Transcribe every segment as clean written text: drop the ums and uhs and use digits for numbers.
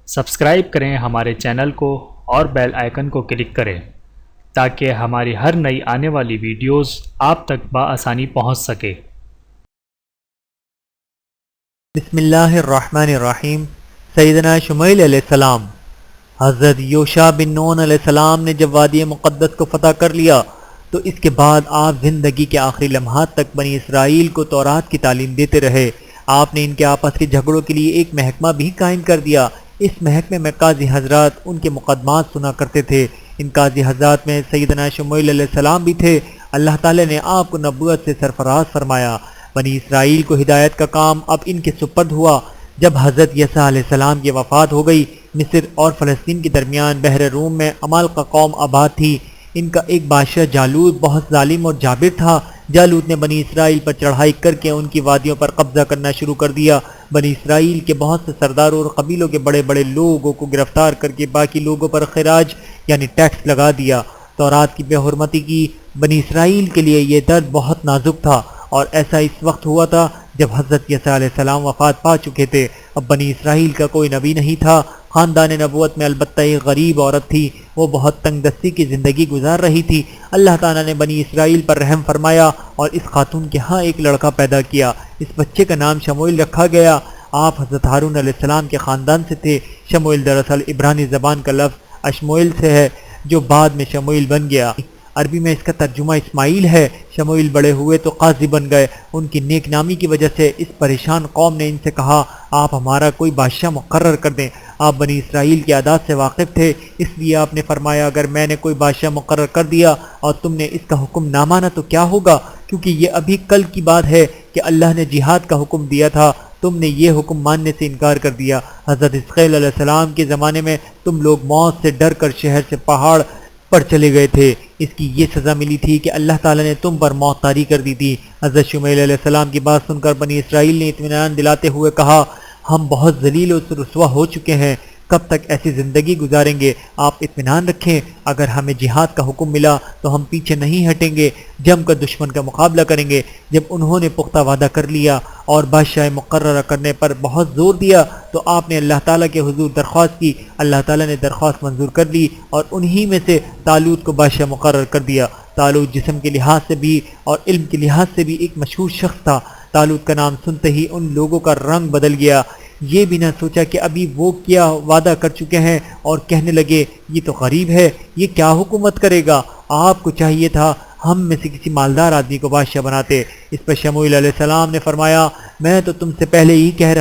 Subscribe کریں ہمارے channel کو اور بیل آئیکن کو کلک کریں تاکہ ہماری ہر نئی آنے والی ویڈیوز آپ تک بآسانی پہنچ سکے۔ بسم اللہ الرحمن الرحیم۔ سیدنا شمیل علیہ السلام، حضرت یوشع بن نون علیہ السلام نے جب وادی مقدس کو فتح کر لیا تو اس کے بعد آپ زندگی کے آخری لمحات تک بنی اسرائیل کو تورات کی تعلیم دیتے رہے۔ آپ نے ان کے آپس کے جھگڑوں کے لیے ایک محکمہ بھی قائم کر دیا۔ اس محکمے میں قاضی حضرات ان کے مقدمات سنا کرتے تھے۔ ان قاضی حضرات میں سیدنا شمیل علیہ السلام بھی تھے۔ اللہ تعالیٰ نے آپ کو نبوت سے سرفراز فرمایا۔ بنی اسرائیل کو ہدایت کا کام اب ان کے سپرد ہوا۔ جب حضرت یسوع علیہ السلام کی وفات ہو گئی، مصر اور فلسطین کے درمیان بحر روم میں عمالقہ قوم آباد تھی۔ ان کا ایک بادشاہ جالوت بہت ظالم اور جابر تھا۔ جالوت نے بنی اسرائیل پر چڑھائی کر کے ان کی وادیوں پر قبضہ کرنا شروع کر دیا۔ بنی اسرائیل کے بہت سے سرداروں اور قبیلوں کے بڑے بڑے لوگوں کو گرفتار کر کے باقی لوگوں پر خراج یعنی ٹیکس لگا دیا۔ تورات کی بے حرمتی کی بنی اسرائیل کے لیے یہ درد بہت نازک تھا، اور ایسا اس وقت ہوا تھا جب حضرت یسوع علیہ السلام وفات پا چکے تھے۔ اب بنی اسرائیل کا کوئی نبی نہیں تھا۔ خاندان نبوت میں البتہ ایک غریب عورت تھی، وہ بہت تنگ دستی کی زندگی گزار رہی تھی۔ اللہ تعالیٰ نے بنی اسرائیل پر رحم فرمایا اور اس خاتون کے ہاں ایک لڑکا پیدا کیا۔ اس بچے کا نام شموئیل رکھا گیا۔ آپ حضرت ہارون علیہ السلام کے خاندان سے تھے۔ شموئیل دراصل عبرانی زبان کا لفظ اشموئیل سے ہے، جو بعد میں شموئیل بن گیا۔ عربی میں اس کا ترجمہ اسماعیل ہے۔ شموئیل بڑے ہوئے تو قاضی بن گئے۔ ان کی نیک نامی کی وجہ سے اس پریشان قوم نے ان سے کہا، آپ ہمارا کوئی بادشاہ مقرر کر دیں۔ آپ بنی اسرائیل کی عادات سے واقف تھے، اس لیے آپ نے فرمایا، اگر میں نے کوئی بادشاہ مقرر کر دیا اور تم نے اس کا حکم نہ مانا تو کیا ہوگا؟ کیونکہ یہ ابھی کل کی بات ہے کہ اللہ نے جہاد کا حکم دیا تھا، تم نے یہ حکم ماننے سے انکار کر دیا۔ حضرت حزقیل علیہ السلام کے زمانے میں تم لوگ موت سے ڈر کر شہر سے پہاڑ پر چلے گئے تھے۔ اس کی یہ سزا ملی تھی کہ اللہ تعالیٰ نے تم پر موت طاری کر دی تھی۔ حضرت شمیل علیہ السلام کی بات سن کر بنی اسرائیل نے اطمینان دلاتے ہوئے کہا، ہم بہت ذلیل و رسوا ہو چکے ہیں، کب تک ایسی زندگی گزاریں گے؟ آپ اطمینان رکھیں، اگر ہمیں جہاد کا حکم ملا تو ہم پیچھے نہیں ہٹیں گے، جم کر دشمن کا مقابلہ کریں گے۔ جب انہوں نے پختہ وعدہ کر لیا اور بادشاہ مقررہ کرنے پر بہت زور دیا تو آپ نے اللہ تعالیٰ کے حضور درخواست کی۔ اللہ تعالیٰ نے درخواست منظور کر لی اور انہی میں سے طالوت کو بادشاہ مقرر کر دیا۔ طالوت جسم کے لحاظ سے بھی اور علم کے لحاظ سے بھی ایک مشہور شخص تھا۔ طالوت کا نام سنتے ہی ان لوگوں کا رنگ بدل گیا، یہ بھی نہ سوچا کہ ابھی وہ کیا وعدہ کر چکے ہیں، اور کہنے لگے، یہ تو غریب ہے، یہ کیا حکومت کرے گا؟ آپ کو چاہیے تھا ہم میں سے کسی مالدار آدمی کو بادشاہ بناتے۔ اس پر شموئیل علیہ السلام نے فرمایا، میں تو تم سے پہلے ہی کہہ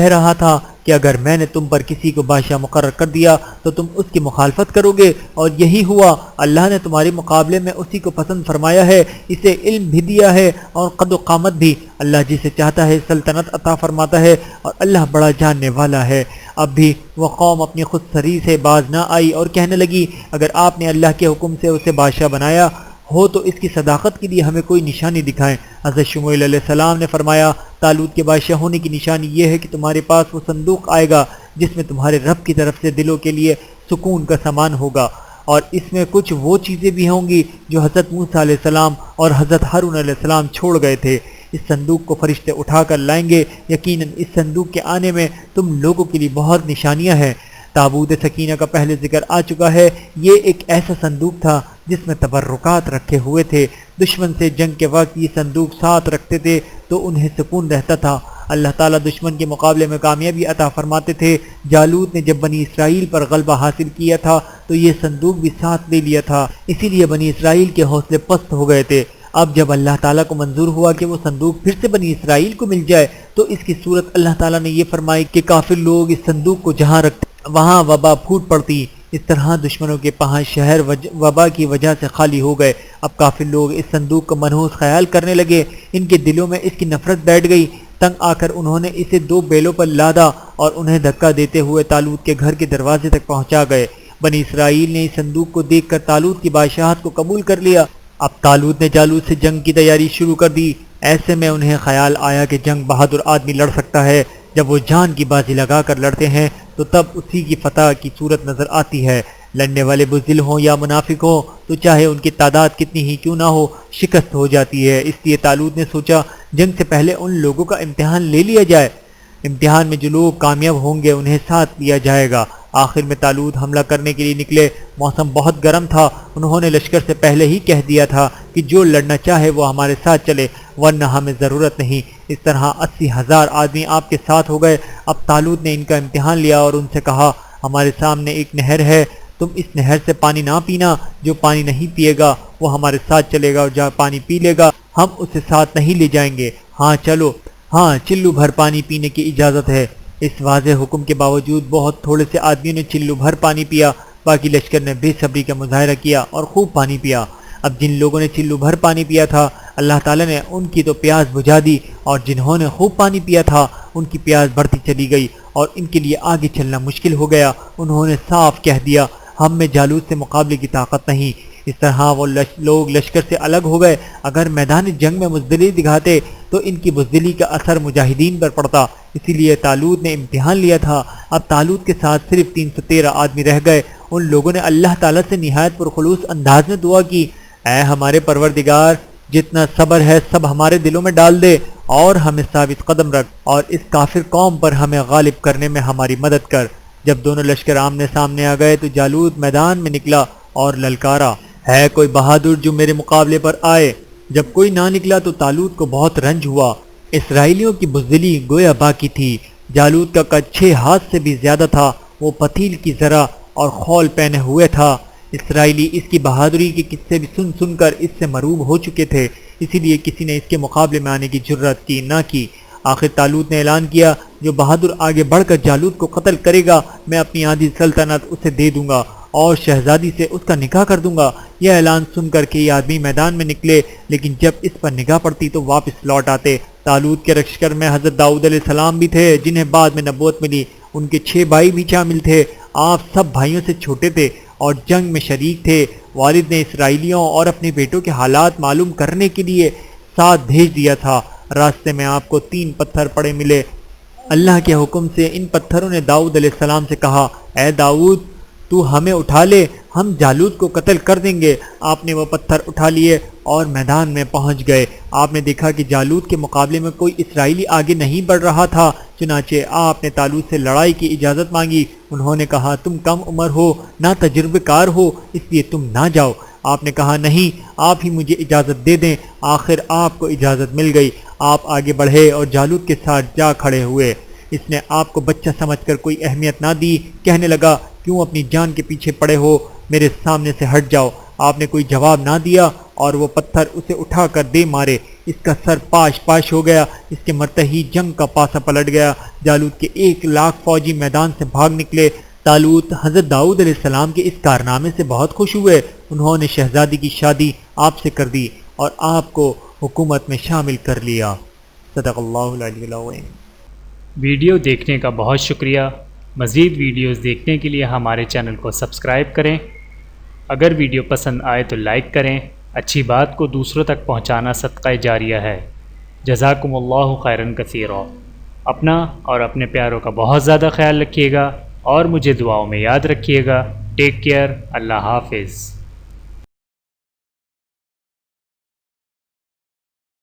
رہا تھا کہ اگر میں نے تم پر کسی کو بادشاہ مقرر کر دیا تو تم اس کی مخالفت کرو گے، اور یہی ہوا۔ اللہ نے تمہارے مقابلے میں اسی کو پسند فرمایا ہے، اسے علم بھی دیا ہے اور قد و قامت بھی۔ اللہ جسے چاہتا ہے سلطنت عطا فرماتا ہے، اور اللہ بڑا جاننے والا ہے۔ اب بھی وہ قوم اپنی خود سری سے باز نہ آئی اور کہنے لگی، اگر آپ نے اللہ کے حکم سے اسے بادشاہ بنایا ہو تو اس کی صداقت کے لیے ہمیں کوئی نشانی دکھائیں۔ حضرت شموئیل علیہ السلام نے فرمایا، طالوت کے بادشاہ ہونے کی نشانی یہ ہے کہ تمہارے پاس وہ صندوق آئے گا جس میں تمہارے رب کی طرف سے دلوں کے لیے سکون کا سامان ہوگا، اور اس میں کچھ وہ چیزیں بھی ہوں گی جو حضرت موسیٰ علیہ السلام اور حضرت ہارون علیہ السلام چھوڑ گئے تھے۔ اس صندوق کو فرشتے اٹھا کر لائیں گے۔ یقیناً اس صندوق کے آنے میں تم لوگوں کے لیے بہت نشانیاں ہیں۔ تابوت سکینہ کا پہلے ذکر آ چکا ہے۔ یہ ایک ایسا صندوق تھا جس میں تبرکات رکھے ہوئے تھے۔ دشمن سے جنگ کے وقت یہ صندوق ساتھ رکھتے تھے تو انہیں سکون رہتا تھا۔ اللہ تعالیٰ دشمن کے مقابلے میں کامیابی عطا فرماتے تھے۔ جالوت نے جب بنی اسرائیل پر غلبہ حاصل کیا تھا تو یہ صندوق بھی ساتھ لے لیا تھا، اسی لیے بنی اسرائیل کے حوصلے پست ہو گئے تھے۔ اب جب اللہ تعالیٰ کو منظور ہوا کہ وہ صندوق پھر سے بنی اسرائیل کو مل جائے تو اس کی صورت اللہ تعالیٰ نے یہ فرمائی کہ کافر لوگ اس صندوق کو جہاں رکھتے وہاں وبا پھوٹ پڑتی۔ اس طرح دشمنوں کے پاس شہر وبا کی وجہ سے خالی ہو گئے۔ اب کافر لوگ اس صندوق کو منحوس خیال کرنے لگے، ان کے دلوں میں اس کی نفرت بیٹھ گئی۔ تنگ آ کر انہوں نے اسے 2 بیلوں پر لادا اور انہیں دھکا دیتے ہوئے طالوت کے گھر کے دروازے تک پہنچا گئے۔ بنی اسرائیل نے اس صندوق کو دیکھ کر طالوت کی بادشاہت کو قبول کر لیا۔ اب طالوت نے جالوت سے جنگ کی تیاری شروع کر دی۔ ایسے میں انہیں خیال آیا کہ جنگ بہادر آدمی لڑ سکتا ہے۔ جب وہ جان کی بازی لگا کر لڑتے ہیں تو تب اسی کی فتح کی صورت نظر آتی ہے۔ لڑنے والے بزدل ہوں یا منافق ہوں تو چاہے ان کی تعداد کتنی ہی کیوں نہ ہو، شکست ہو جاتی ہے۔ اس لیے طالوت نے سوچا جنگ سے پہلے ان لوگوں کا امتحان لے لیا جائے۔ امتحان میں جو لوگ کامیاب ہوں گے انہیں ساتھ لیا جائے گا۔ آخر میں طالوت حملہ کرنے کے لیے نکلے۔ موسم بہت گرم تھا۔ انہوں نے لشکر سے پہلے ہی کہہ دیا تھا کہ جو لڑنا چاہے وہ ہمارے ساتھ چلے ورنہ ہمیں ضرورت نہیں۔ اس طرح 80,000 آدمی آپ کے ساتھ ہو گئے۔ اب طالوت نے ان کا امتحان لیا اور ان سے کہا ہمارے سامنے ایک نہر ہے، تم اس نہر سے پانی نہ پینا، جو پانی نہیں پیے گا وہ ہمارے ساتھ چلے گا اور جو پانی پی لے گا ہم اسے ساتھ نہیں لے جائیں گے۔ ہاں چلو، ہاں چلو بھر پانی پینے کی اجازت ہے۔ اس واضح حکم کے باوجود بہت تھوڑے سے آدمیوں نے چلو بھر پانی پیا، باقی لشکر نے بے صبری کا مظاہرہ کیا اور خوب پانی پیا۔ اب جن لوگوں نے چلو بھر پانی پیا تھا اللہ تعالیٰ نے ان کی تو پیاس بجھا دی، اور جنہوں نے خوب پانی پیا تھا ان کی پیاس بڑھتی چلی گئی اور ان کے لیے آگے چلنا مشکل ہو گیا۔ انہوں نے صاف کہہ دیا ہم میں جالوت سے مقابلے کی طاقت نہیں۔ اس طرح وہ لوگ لشکر سے الگ ہو گئے۔ اگر میدان جنگ میں بزدلی دکھاتے تو ان کی بزدلی کا اثر مجاہدین پر پڑتا، اسی لیے طالوت نے امتحان لیا تھا۔ اب طالوت کے ساتھ صرف 313 آدمی رہ گئے۔ ان لوگوں نے اللہ تعالیٰ سے نہایت پرخلوص انداز میں دعا کی، اے ہمارے پروردگار، جتنا صبر ہے سب ہمارے دلوں میں ڈال دے اور ہمیں ثابت قدم رکھ اور اس کافر قوم پر ہمیں غالب کرنے میں ہماری مدد کر۔ جب دونوں لشکر آمنے سامنے آ گئے تو جالوت میدان میں نکلا اور للکارا، ہے کوئی بہادر جو میرے مقابلے پر آئے؟ جب کوئی نہ نکلا تو طالوت کو بہت رنج ہوا۔ اسرائیلیوں کی بزدلی گویا باقی تھی۔ جالوت کا قد 6 ہاتھ سے بھی زیادہ تھا۔ وہ پتیل کی ذرہ اور خول پہنے ہوئے تھا۔ اسرائیلی اس کی بہادری کے قصے بھی سن سن کر اس سے مروب ہو چکے تھے، اسی لیے کسی نے اس کے مقابلے میں آنے کی جرت کی نہ کی۔ آخر طالوت نے اعلان کیا جو بہادر آگے بڑھ کر جالوت کو قتل کرے گا میں اپنی آدھی سلطنت اسے دے دوں گا اور شہزادی سے اس کا نکاح کر دوں گا۔ یہ اعلان سن کر کے یہ آدمی میدان میں نکلے، لیکن جب اس پر نگاہ پڑتی تو واپس لوٹ آتے۔ طالوت کے لشکر میں حضرت داؤد علیہ السلام بھی تھے جنہیں بعد میں نبوت ملی، ان کے 6 بھائی بھی شامل تھے۔ آپ سب بھائیوں سے چھوٹے تھے اور جنگ میں شریک تھے۔ والد نے اسرائیلیوں اور اپنے بیٹوں کے حالات معلوم کرنے کے لیے ساتھ بھیج دیا تھا۔ راستے میں آپ کو 3 پتھر پڑے ملے۔ اللہ کے حکم سے ان پتھروں نے داؤد علیہ السلام سے کہا، اے داؤد، تو ہمیں اٹھا لے، ہم جالوت کو قتل کر دیں گے۔ آپ نے وہ پتھر اٹھا لیے اور میدان میں پہنچ گئے۔ آپ نے دیکھا کہ جالوت کے مقابلے میں کوئی اسرائیلی آگے نہیں بڑھ رہا تھا، چنانچہ آپ نے طالوت سے لڑائی کی اجازت مانگی۔ انہوں نے کہا تم کم عمر ہو، نہ تجربہ کار ہو، اس لیے تم نہ جاؤ۔ آپ نے کہا نہیں، آپ ہی مجھے اجازت دے دیں۔ آخر آپ کو اجازت مل گئی۔ آپ آگے بڑھے اور جالوت کے ساتھ جا کھڑے ہوئے۔ اس نے آپ کو بچہ سمجھ کر کوئی اہمیت نہ دی، کہنے لگا کیوں اپنی جان کے پیچھے پڑے ہو، میرے سامنے سے ہٹ جاؤ۔ آپ نے کوئی جواب نہ دیا اور وہ پتھر اسے اٹھا کر دے مارے۔ اس کا سر پاش پاش ہو گیا، اس کے مرتے ہی جنگ کا پاسہ پلٹ گیا۔ جالوت کے 1,00,000 فوجی میدان سے بھاگ نکلے۔ طالوت حضرت داؤد علیہ السلام کے اس کارنامے سے بہت خوش ہوئے۔ انہوں نے شہزادی کی شادی آپ سے کر دی اور آپ کو حکومت میں شامل کر لیا۔ صدق اللہ العلی العظیم۔ ویڈیو دیکھنے کا بہت شکریہ۔ مزید ویڈیوز دیکھنے کے لیے ہمارے چینل کو سبسکرائب کریں۔ اگر ویڈیو پسند آئے تو لائک کریں۔ اچھی بات کو دوسروں تک پہنچانا صدقہ جاریہ ہے۔ جزاکم اللہ خیرا کثیرا۔ اپنا اور اپنے پیاروں کا بہت زیادہ خیال رکھیے گا اور مجھے دعاؤں میں یاد رکھیے گا۔ Take care. اللہ حافظ۔